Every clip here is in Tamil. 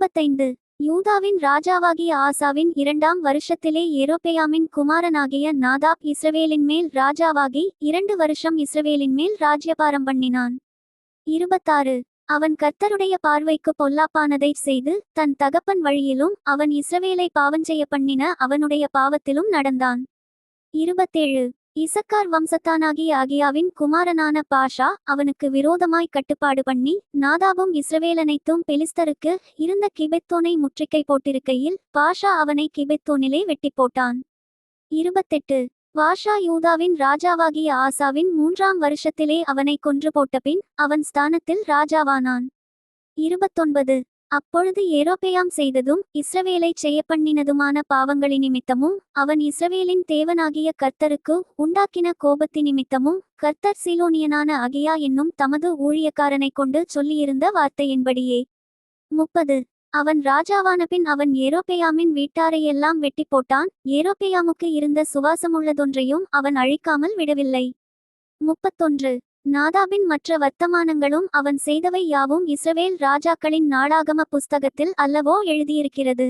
25 யூதாவின் ராஜாவாகிய ஆசாவின் 2ஆம் வருஷத்திலே யெரொபெயாமின் குமாரனாகிய நாதாப் இஸ்ரவேலின் மேல் ராஜாவாகி 2 வருஷம் இஸ்ரவேலின் மேல் ராஜ்யபாரம் பண்ணினான். 26 அவன் கர்த்தருடைய பார்வைக்கு பொல்லாப்பானதைச் செய்து தன் தகப்பன் வழியிலும் அவன் இஸ்ரவேலை பாவஞ்செய்ய பண்ணின அவனுடைய பாவத்திலும் நடந்தான். 27 இசக்கார் வம்சத்தானாகிய அகியாவின் குமாரனான பாஷா அவனுக்கு விரோதமாய் கட்டுப்பாடு பண்ணி நாதாபும் இஸ்ரவேலனைத்தும் பெலிஸ்தருக்கு இருந்த கிபெத்தோனை முற்றுகை போட்டிருக்கையில் பாஷா அவனை கிபெத்தோனிலே வெட்டி போட்டான். 28 பாஷா யூதாவின் ராஜாவாகிய ஆசாவின் 3ஆம் வருஷத்திலே அவனை கொன்று போட்டபின் அவன் ஸ்தானத்தில் ராஜாவானான். 29 அப்பொழுது யெரொபெயாம் செய்ததும் இஸ்ரவேலைச் செய்யப்பண்ணினதுமான பாவங்களினிமித்தமும் அவன் இஸ்ரவேலின் தேவனாகிய கர்த்தருக்கு உண்டாக்கின கோபத்தினிமித்தமும் கர்த்தர் சீலோனியனான அகியா என்னும் தமது ஊழியக்காரனை கொண்டு சொல்லியிருந்த வார்த்தையின்படியே 30 அவன் ராஜாவானபின் அவன் யெரொபெயாமின் வீட்டாரையெல்லாம் வெட்டி போட்டான். யெரொபெயாமுக்கு இருந்த சுவாசமுள்ளதொன்றையும் அவன் அழிக்காமல் விடவில்லை. 31 நாதாபின் மற்ற வர்த்தமானங்களும் அவன் செய்தவை யாவும் இஸ்ரவேல் ராஜாக்களின் நாளாகம புஸ்தகத்தில் அல்லவோ எழுதியிருக்கிறது.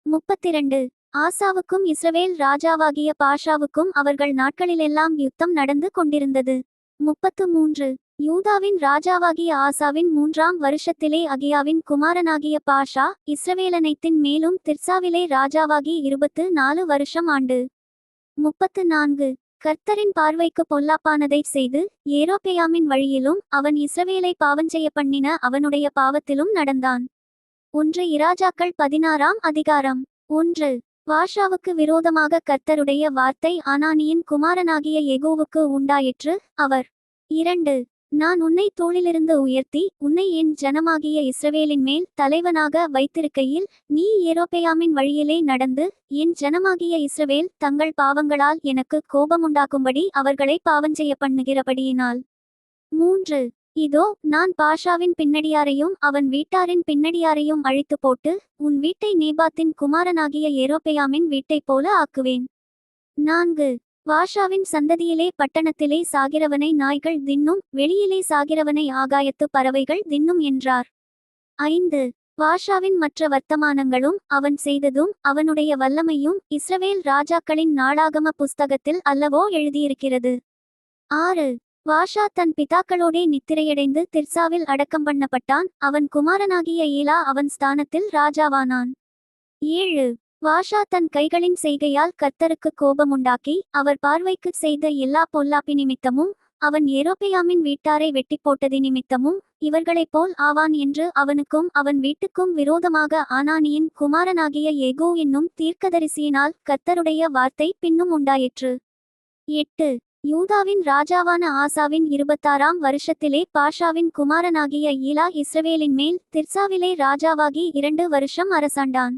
32 ஆசாவுக்கும் இஸ்ரவேல் ராஜாவாகிய பாஷாவுக்கும் அவர்கள் நாட்களிலெல்லாம் யுத்தம் நடந்து கொண்டிருந்தது. 33 யூதாவின் ராஜாவாகிய ஆசாவின் 3ஆம் வருஷத்திலே அகியாவின் குமாரனாகிய பாஷா இஸ்ரவேலனைத்தின் மேலும் திர்சாவிலே ராஜாவாகி 24 வருஷம் ஆண்டு. 34 கர்த்தரின் பார்வைக்கு பொல்லாப்பானதைச் செய்து யெரொபெயாமின் வழியிலும் அவன் இஸ்ரவேலை பாவஞ்செய்ய பண்ணின அவனுடைய பாவத்திலும் நடந்தான். 1 இராஜாக்கள் 16ஆம் அதிகாரம். 1 பாஷாவுக்கு விரோதமாக கர்த்தருடைய வார்த்தை ஆனானியின் குமாரனாகிய யெகூவுக்கு உண்டாயிற்று. அவர் 2 நான் உன்னை தோளிலிருந்து உயர்த்தி உன்னை என் ஜனமாகிய இஸ்ரவேலின் மேல் தலைவனாக வைத்திருக்கையில் நீ யெரொபெயாமின் வழியிலே நடந்து என் ஜனமாகிய இஸ்ரவேல் தங்கள் பாவங்களால் எனக்கு கோபமுண்டாக்கும்படி அவர்களை பாவஞ்செய்ய பண்ணுகிறபடியினால். 3 இதோ நான் பாஷாவின் பின்னடியாரையும் அவன் வீட்டாரின் பின்னடியாரையும் அழித்து போட்டு உன் வீட்டை நேபாத்தின் குமாரனாகிய யெரொபெயாமின் வீட்டைப் போல ஆக்குவேன். 4 பாஷாவின் சந்ததியிலே பட்டணத்திலே சாகிறவனை நாய்கள் தின்னும் வெளியிலே சாகிறவனை ஆகாயத்து பறவைகள் தின்னும் என்றார். 5 பாஷாவின் மற்ற வர்த்தமானங்களும் அவன் செய்ததும் அவனுடைய வல்லமையும் இஸ்ரவேல் ராஜாக்களின் நாளாகம புஸ்தகத்தில் அல்லவோ எழுதியிருக்கிறது. 6 பாஷா தன் பிதாக்களோடே நித்திரையடைந்து திர்சாவில் அடக்கம் பண்ணப்பட்டான். அவன் குமாரனாகிய ஏலா அவன் ஸ்தானத்தில் ராஜாவானான். 7 பாஷா தன் கைகளின் செய்கையால் கர்த்தருக்கு கோபமுண்டாக்கி அவர் பார்வைக்கு செய்த எல்லா பொல்லாப்பி நிமித்தமும் அவன் யெரொபெயாமின் வீட்டாரை வெட்டி போட்டதி நிமித்தமும் இவர்களைப் போல் ஆவான் என்று அவனுக்கும் அவன் வீட்டுக்கும் விரோதமாக ஆனானியின் குமாரனாகிய யெகூ என்னும் தீர்க்கதரிசியினால் கர்த்தருடைய வார்த்தை பின்னும் உண்டாயிற்று. 8 யூதாவின் ராஜாவான ஆசாவின் 26ஆம் வருஷத்திலே பாஷாவின் குமாரனாகிய ஈலா இஸ்ரவேலின் மேல் திர்சாவிலே ராஜாவாகி 2 வருஷம் அரசாண்டான்.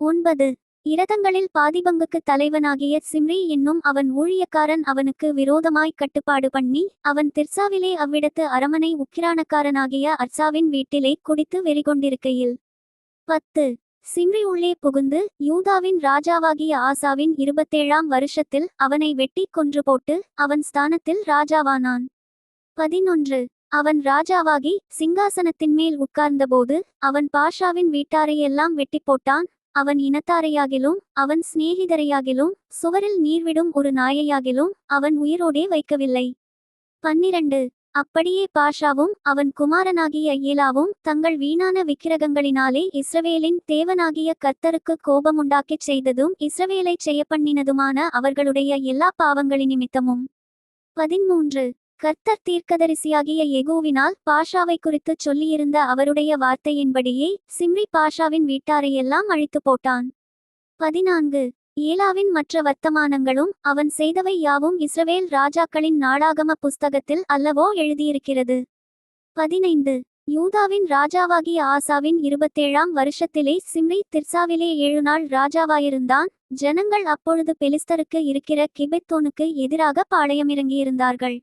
9 இரதங்களில் பாதிபங்குக்கு தலைவனாகிய சிம்ரி என்னும் அவன் ஊழியக்காரன் அவனுக்கு விரோதமாய் கட்டுப்பாடு பண்ணி அவன் திர்சாவிலே அவ்விடத்து அரமனை உக்கிரானக்காரனாகிய அர்சாவின் வீட்டிலே குடித்து வெறிகொண்டிருக்கையில் 10 சிம்ரி உள்ளே புகுந்து யூதாவின் ராஜாவாகிய ஆசாவின் 27ஆம் வருஷத்தில் அவனை வெட்டி கொன்று போட்டு அவன் ஸ்தானத்தில் ராஜாவானான். 11 அவன் ராஜாவாகி சிங்காசனத்தின் மேல் உட்கார்ந்தபோது அவன் பாஷாவின் வீட்டாரையெல்லாம் வெட்டி போட்டான். அவன் இனத்தாரையாகிலும் அவன் சிநேகிதரையாகிலும் சுவரில் நீர்விடும் ஒரு நாயையாகிலும் அவன் உயிரோடே வைக்கவில்லை. 12 அப்படியே பாஷாவும் அவன் குமாரனாகிய ஏலாவும் தங்கள் வீணான விக்கிரகங்களினாலே இஸ்ரவேலின் தேவனாகிய கர்த்தருக்கு கோபமுண்டாக்கிச் செய்ததும் இஸ்ரவேலைச் செய்யப்பண்ணினதுமான அவர்களுடைய எல்லா பாவங்களினிமித்தமும். 13 கர்த்தர் தீர்க்கதரிசியாகிய யெகூவினால் பாஷாவை குறித்துச் சொல்லியிருந்த அவருடைய வார்த்தையின்படியே சிம்ரி பாஷாவின் வீட்டாரையெல்லாம் அழித்து போட்டான். 14 ஏலாவின் மற்ற வர்த்தமானங்களும் அவன் செய்தவை யாவும் இஸ்ரவேல் ராஜாக்களின் நாளாகம புஸ்தகத்தில் அல்லவோ எழுதியிருக்கிறது. 15 யூதாவின் ராஜாவாகிய ஆசாவின் 27ஆம் வருஷத்திலே சிம்ரி திர்சாவிலே 7 நாள் ராஜாவாயிருந்தான். ஜனங்கள் அப்பொழுது பெலிஸ்தருக்கு இருக்கிற கிபெத்தோனுக்கு எதிராக பாளையமிறங்கியிருந்தார்கள்.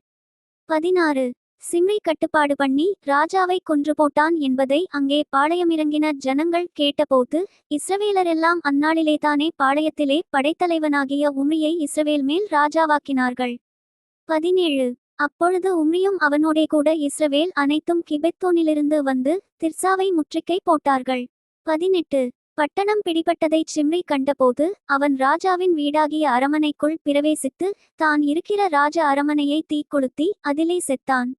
16 சிம்ரி கட்டுப்பாடு பண்ணி ராஜாவை கொன்று போட்டான் என்பதை அங்கே பாளையமிறங்கின ஜனங்கள் கேட்டபோது இஸ்ரவேலரெல்லாம் அந்நாளிலேதானே பாளையத்திலே படைத்தலைவனாகிய உம்ரியை இஸ்ரவேல் மேல் ராஜாவாக்கினார்கள். 17 அப்பொழுது உம்ரியும் அவனோடே கூட இஸ்ரவேல் அனைத்தும் கிபெத்தோனிலிருந்து வந்து திர்சாவை முற்றுகை போட்டார்கள். 18. பட்டணம் பிடிபட்டதைச் சிம்ரி கண்டபோது அவன் ராஜாவின் வீடாகிய அரமனைக்குள் பிரவேசித்து தான் இருக்கிற ராஜ அரமனையை தீக்கொளுத்தி அதிலே செத்தான்.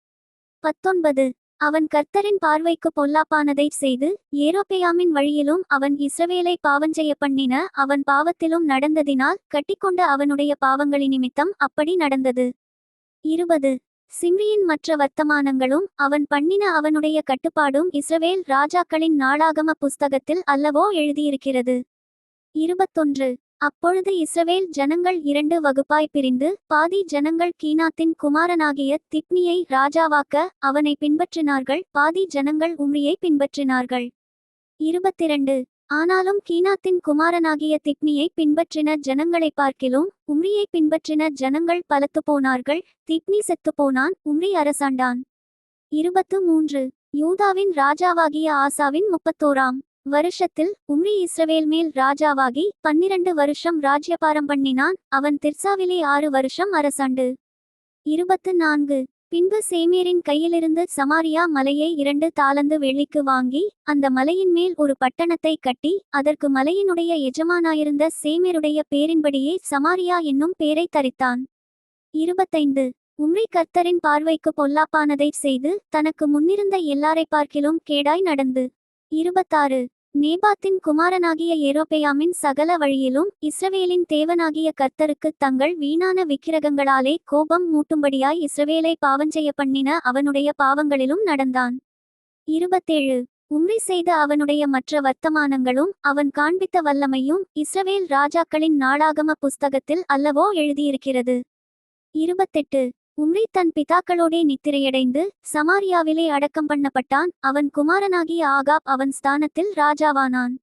19. அவன் கர்த்தரின் பார்வைக்கு பொல்லாப்பானதைச் செய்து ஏரோபெயாமின் வழியிலும் அவன் இஸ்ரவேலை பாவஞ்செய்ய பண்ணின அவன் பாவத்திலும் நடந்ததினால் கட்டிக்கொண்ட அவனுடைய பாவங்களினிமித்தம் அப்படி நடந்தது. 20. சிம்ரியின் மற்ற வர்த்தமானங்களும் அவன் பண்ணின அவனுடைய கட்டுப்பாடும் இஸ்ரவேல் ராஜாக்களின் நாளாகம புஸ்தகத்தில் அல்லவோ எழுதியிருக்கிறது. 21. அப்பொழுது இஸ்ரவேல் ஜனங்கள் 2 வகுப்பாய் பிரிந்து பாதி ஜனங்கள் கீனாத்தின் குமாரனாகிய திப்னியை ராஜாவாக்க அவனை பின்பற்றினார்கள், பாதி ஜனங்கள் உம்ரியை பின்பற்றினார்கள். 22. ஆனாலும் கீனாத்தின் குமாரனாகிய திப்னியை பின்பற்றின ஜனங்களை பார்க்கிலும் உம்ரியை பின்பற்றின ஜனங்கள் பலத்து போனார்கள். திப்னி செத்துப்போனான், உம்ரி அரசாண்டான். 23. யூதாவின் ராஜாவாகிய ஆசாவின் 31ஆம் வருஷத்தில் உம்ரி இஸ்ரவேல் மேல் ராஜாவாகி 12 வருஷம் ராஜ்யபாரம் பண்ணினான். அவன் திர்சாவிலே 6 வருஷம் அரசாண்டு. 24. பின்பு சேமேரின் கையிலிருந்து சமாரியா மலையை 2 தாலந்து வெள்ளிக்கு வாங்கி அந்த மலையின் மேல் ஒரு பட்டணத்தை கட்டி அதற்கு மலையினுடைய எஜமானாயிருந்த சேமேருடைய பேரின்படியே சமாரியா என்னும் பேரை தரித்தான். 25. உம்ரி கர்த்தரின் பார்வைக்கு பொல்லாப்பானதைச் செய்து தனக்கு முன்னிருந்த எல்லாரை பார்க்கிலும் கேடாய் நடந்து. 26. நேபாத்தின் குமாரனாகிய ஏரோபெயாமின் சகல வழியிலும் இஸ்ரவேலின் தேவனாகிய கர்த்தருக்கு தங்கள் வீணான விக்கிரகங்களாலே கோபம் மூட்டும்படியாய் இஸ்ரவேலை பாவஞ்செய்ய பண்ணின அவனுடைய பாவங்களிலும் நடந்தான். 27. உம்ரி செய்த அவனுடைய மற்ற வர்த்தமானங்களும் அவன் காண்பித்த வல்லமையும் இஸ்ரவேல் ராஜாக்களின் நாளாகம புஸ்தகத்தில் அல்லவோ எழுதியிருக்கிறது. 28. உம்ரி தன் பிதாக்களோடே நித்திரையடைந்து சமாரியாவிலே அடக்கம் பண்ணப்பட்டான். அவன் குமாரனாகிய ஆகாப் அவன் ஸ்தானத்தில் ராஜாவானான்.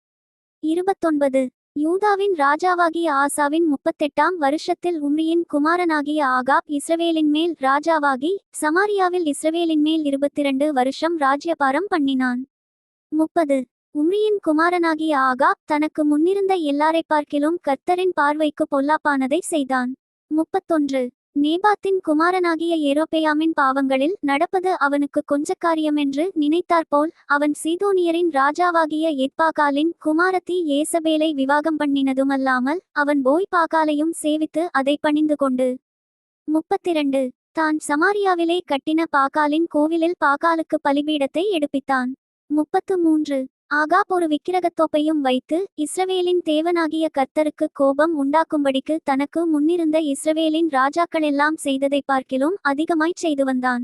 29. யூதாவின் ராஜாவாகிய ஆசாவின் 38ஆம் வருஷத்தில் உம்ரியின் குமாரனாகிய ஆகாப் இஸ்ரவேலின் மேல் ராஜாவாகி சமாரியாவில் இஸ்ரவேலின் மேல் 22 வருஷம் ராஜ்யபாரம் பண்ணினான். 30. உம்ரியின் குமாரனாகிய ஆகாப் தனக்கு முன்னிருந்த எல்லாரை பார்க்கிலும் கர்த்தரின் பார்வைக்கு பொல்லாப்பானதை செய்தான். 31. நேபாத்தின் குமாரனாகிய ஏரோபெயாமின் பாவங்களில் நடப்பது அவனுக்கு கொஞ்ச காரியமென்று நினைத்தாற்போல் அவன் சீதோனியரின் ராஜாவாகிய எத்பாகாலின் குமாரத்தி ஏசபேலை விவாகம் பண்ணினதுமல்லாமல் அவன் போய் பாகாலையும் சேவித்து அதை பணிந்து கொண்டு. 32. தான் சமாரியாவிலே கட்டின பாகாலின் கோவிலில் பாகாலுக்கு பலிபீடத்தை எடுப்பித்தான். 33. ஆகாப் ஒரு விக்கிரகத்தோப்பையும் வைத்து இஸ்ரவேலின் தேவனாகிய கர்த்தருக்கு கோபம் உண்டாக்கும்படிக்கு தனக்கு முன்னிருந்த இஸ்ரவேலின் ராஜாக்களெல்லாம் செய்ததை பார்க்கிலும் அதிகமாய்ச் செய்து வந்தான்.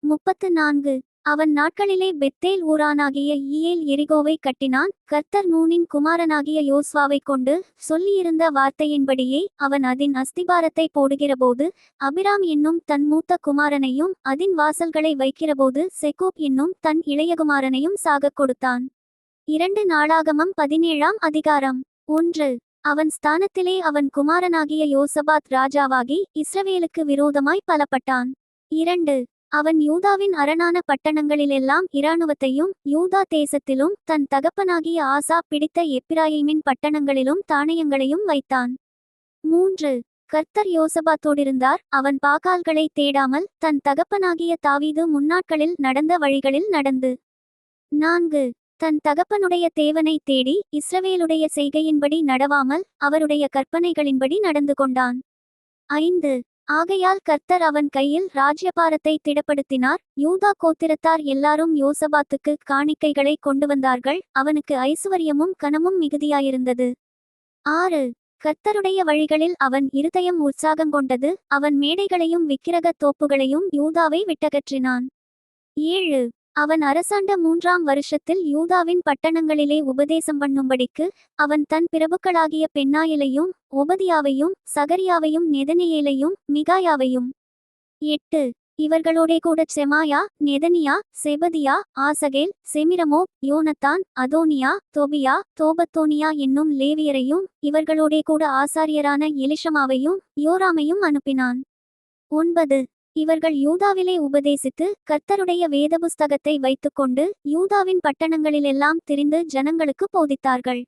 34. அவன் நாட்களிலே பெத்தேல் ஊரானாகிய ஈயேல் எரிகோவை கட்டினான். கர்த்தர் நூனின் குமாரனாகிய யோசுவாவை கொண்டு சொல்லியிருந்த வார்த்தையின்படியே அவன் அதின் அஸ்திபாரத்தை போடுகிறபோது அபிராம் என்னும் தன் மூத்த குமாரனையும் அதின் வாசல்களை வைக்கிறபோது செக்கூப் என்னும் தன் இளையகுமாரனையும் சாகக் கொடுத்தான். 2 நாளாகமம் 17ஆம் அதிகாரம். 1. அவன் ஸ்தானத்திலே அவன் குமாரனாகிய யோசபாத் ராஜாவாகி இஸ்ரவேலுக்கு விரோதமாய் பலப்பட்டான். 2. அவன் யூதாவின் அரணான பட்டணங்களிலெல்லாம் இராணுவத்தையும் யூதா தேசத்திலும் தன் தகப்பனாகிய ஆசா பிடித்த எப்பிராயீமின் பட்டணங்களிலும் தானியங்களையும் வைத்தான். 3. கர்த்தர் யோசபாத்தோடிருந்தார். அவன் பாகால்களை தேடாமல் தன் தகப்பனாகிய தாவீது முன்னாட்களில் நடந்த வழிகளில் நடந்து. 4. தன் தகப்பனுடைய தேவனை தேடி இஸ்ரவேலுடைய செய்கையின்படி நடவாமல் அவருடைய கற்பனைகளின்படி நடந்து கொண்டான். 5. ஆகையால் கர்த்தர் அவன் கையில் ராஜ்யபாரத்தை திடப்படுத்தினார். யூதா கோத்திரத்தார் எல்லாரும் யோசபாத்துக்கு காணிக்கைகளை கொண்டு வந்தார்கள். அவனுக்கு ஐசுவரியமும் கனமும் மிகுதியாயிருந்தது. 6. கர்த்தருடைய வழிகளில் அவன் இருதயம் உற்சாகங்கொண்டது. அவன் மேடைகளையும் விக்கிரக தோப்புகளையும் யூதாவை விட்டகற்றினான். 7. அவன் அரசாண்ட 3ஆம் வருஷத்தில் யூதாவின் பட்டணங்களிலே உபதேசம் பண்ணும்படிக்கு அவன் தன் பிரபுக்களாகிய பென்னாயிலையும் ஒபதியாவையும் சகரியாவையும் நெதனியேலையும் மிகாயாவையும். 8. இவர்களோடே கூட செமாயா, நெதனியா, செபதியா, ஆசகேல், செமிரமோத், யோனத்தான், அதோனியா, தொபியா, தோபத்தோனியா என்னும் லேவியரையும் இவர்களோடே கூட ஆசாரியரான எலிஷமாவையும் யோராமையும் அனுப்பினான். 9. இவர்கள் யூதாவிலே உபதேசித்து கர்த்தருடைய வேதபுஸ்தகத்தை வைத்துக்கொண்டு யூதாவின் பட்டணங்களிலெல்லாம் திரிந்து ஜனங்களுக்கு போதித்தார்கள்.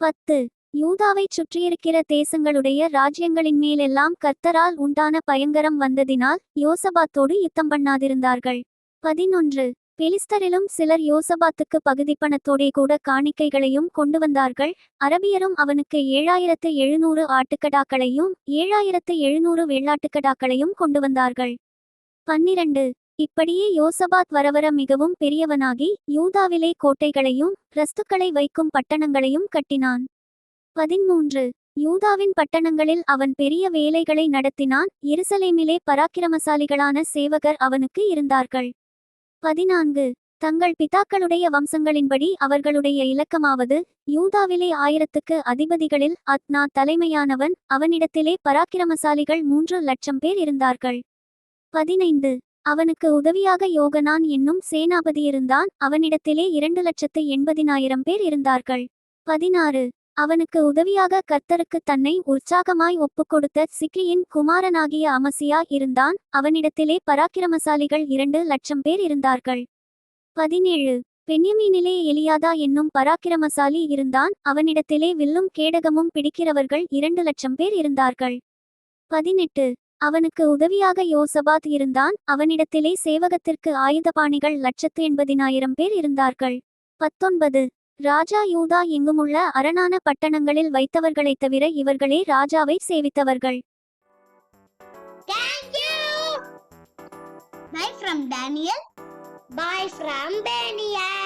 10. யூதாவைச் சுற்றியிருக்கிற தேசங்களுடைய ராஜ்யங்களின் மேலெல்லாம் கர்த்தரால் உண்டான பயங்கரம் வந்ததினால் யோசபாத்தோடு யுத்தம் பண்ணாதிருந்தார்கள். 11. பெலிஸ்தரிலும் சிலர் யோசபாத்துக்கு பகுதி பணத்தோடே கூட காணிக்கைகளையும் கொண்டு வந்தார்கள். அரபியரும் அவனுக்கு 7700 ஆட்டுக்கடாக்களையும் 7700 வெள்ளாட்டுக்கடாக்களையும் கொண்டு வந்தார்கள். 12. இப்படியே யோசபாத் வரவர மிகவும் பெரியவனாகி யூதாவிலே கோட்டைகளையும் பிரஸ்துக்களை வைக்கும் பட்டணங்களையும் கட்டினான். 13. யூதாவின் பட்டணங்களில் அவன் பெரிய வேலைகளை நடத்தினான். எருசலேமிலே பராக்கிரமசாலிகளான சேவகர் அவனுக்கு இருந்தார்கள். 14. தங்கள் பிதாக்களுடைய வம்சங்களின்படி அவர்களுடைய இலக்கமாவது, யூதாவிலே 1000க்கு அதிபதிகளில் அத்னா தலைமையானவன். அவனிடத்திலே பராக்கிரமசாலிகள் 3,00,000 பேர் இருந்தார்கள். 15. அவனுக்கு உதவியாக யோகனான் என்னும் சேனாபதியிருந்தான். அவனிடத்திலே 2,80,000 பேர் இருந்தார்கள். 16. அவனுக்கு உதவியாக கர்த்தருக்கு தன்னை உற்சாகமாய் ஒப்புக்கொடுத்த சிக்ரியின் குமாரனாகிய அமசியா இருந்தான். அவனிடத்திலே பராக்கிரமசாலிகள் 2,00,000 பேர் இருந்தார்கள். 17. பென்யமீனிலே எலியாதா என்னும் பராக்கிரமசாலி இருந்தான். அவனிடத்திலே வில்லும் கேடகமும் பிடிக்கிறவர்கள் 2,00,000 பேர் இருந்தார்கள். 18. அவனுக்கு உதவியாக யோசபாத் இருந்தான். அவனிடத்திலே சேவகத்திற்கு ஆயுதபாணிகள் 1,80,000 பேர் இருந்தார்கள். 19. ராஜா யூதா எங்குமுள்ள அரணான பட்டணங்களில் வைத்தவர்களைத் தவிர இவர்களே ராஜாவை சேவித்தவர்கள். Thank you. Bye from Daniel. Bye from Daniel.